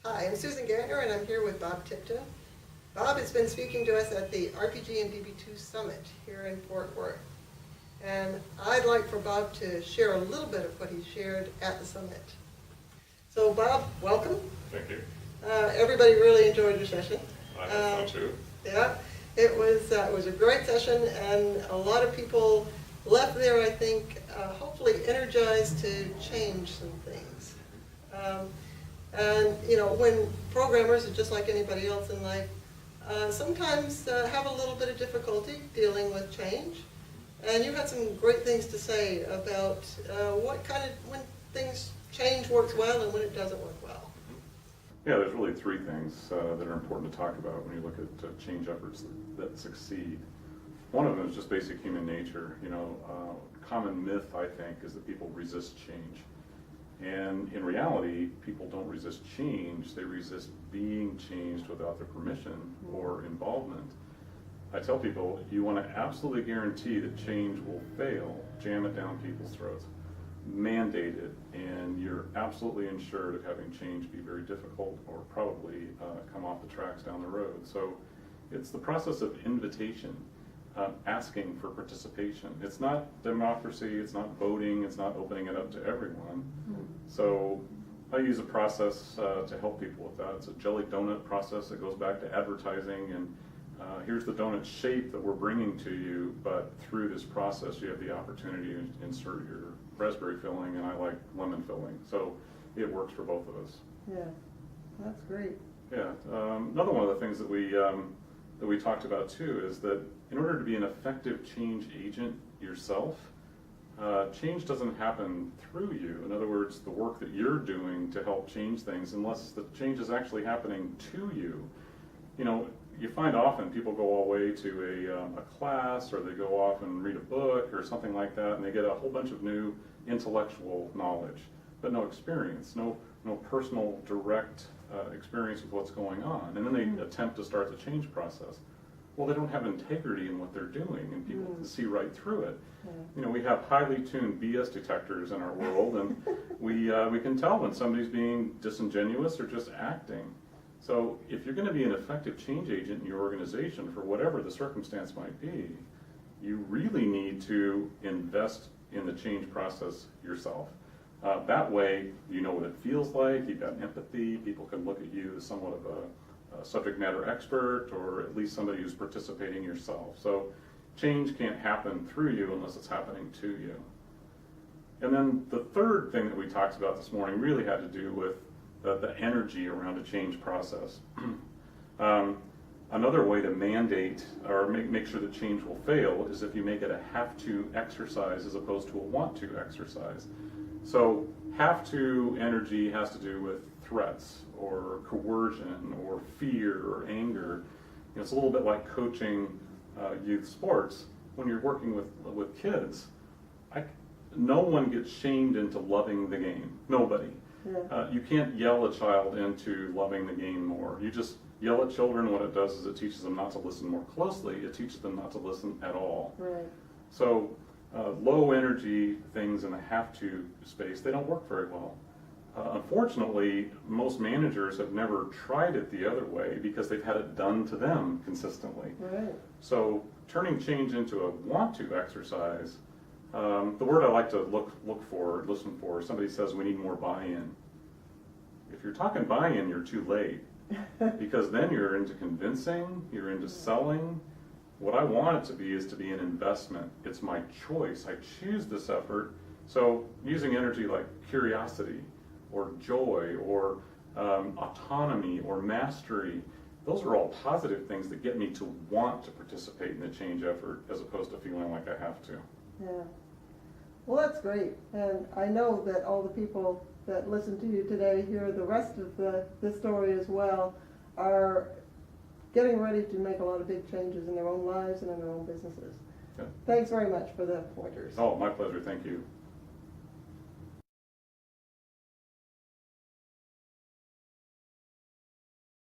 Hi, I'm Susan Gantner, and I'm here with Bob Tipton. Bob has been speaking to us at the RPG DB2 Summit here in Fort Worth. And I'd like for Bob to share a little bit of what he shared at the summit. So Bob, welcome. Thank you. Everybody really enjoyed your session. I had fun too. Yeah, it was a great session, and a lot of people left there, I think, hopefully energized to change some things. And you know, when programmers are just like anybody else in life, sometimes have a little bit of difficulty dealing with change. And you had some great things to say about when things change works well and when it doesn't work well. Yeah, there's really three things that are important to talk about when you look at change efforts that succeed. One of them is just basic human nature. You know, common myth, I think, is that people resist change. And in reality, people don't resist change, they resist being changed without their permission or involvement. I tell people, if you want to absolutely guarantee that change will fail, jam it down people's throats. Mandate it, and you're absolutely ensured of having change be very difficult or probably come off the tracks down the road. So it's the process of invitation. Asking for participation. It's not democracy, it's not voting, it's not opening it up to everyone. So I use a process to help people with that. It's a jelly donut process that goes back to advertising, and here's the donut shape that we're bringing to you, but through this process you have the opportunity to insert your raspberry filling, and I like lemon filling. So it works for both of us. Yeah, that's great. Yeah, another one of the things that we talked about too is that in order to be an effective change agent yourself, change doesn't happen through you. In other words, the work that you're doing to help change things, unless the change is actually happening to you. You know, you find often people go all the way to a class, or they go off and read a book or something like that, and they get a whole bunch of new intellectual knowledge, but no experience, no personal direct experience with what's going on. And then they attempt to start the change process. Well, they don't have integrity in what they're doing, and people can see right through it. You know, we have highly tuned BS detectors in our world, and we can tell when somebody's being disingenuous or just acting. So if you're going to be an effective change agent in your organization for whatever the circumstance might be, you really need to invest in the change process yourself. That way, you know what it feels like, you've got empathy, people can look at you as somewhat of a subject matter expert, or at least somebody who's participating yourself. So change can't happen through you unless it's happening to you. And then the third thing that we talked about this morning really had to do with the energy around a change process. Another way to mandate or make sure that change will fail is if you make it a have-to exercise as opposed to a want-to exercise. So have-to energy has to do with threats or coercion or fear or anger. You know, it's a little bit like coaching youth sports. When you're working with kids, no one gets shamed into loving the game. Nobody. Yeah. You can't yell a child into loving the game more. You just yell at children. What it does is it teaches them not to listen more closely. It teaches them not to listen at all. Right. So low energy things in the have-to space, they don't work very well. Unfortunately, most managers have never tried it the other way because they've had it done to them consistently. Right. So turning change into a want-to exercise, the word I like to listen for, somebody says we need more buy-in. If you're talking buy-in, you're too late, because then you're into convincing, you're into selling. What I want it to be is to be an investment. It's my choice. I choose this effort. So using energy like curiosity or joy or autonomy or mastery, those are all positive things that get me to want to participate in the change effort as opposed to feeling like I have to. Yeah. Well, that's great. And I know that all the people that listen to you today hear the rest of the story as well are getting ready to make a lot of big changes in their own lives and in their own businesses. Yeah. Thanks very much for the pointers. Oh, my pleasure. Thank you.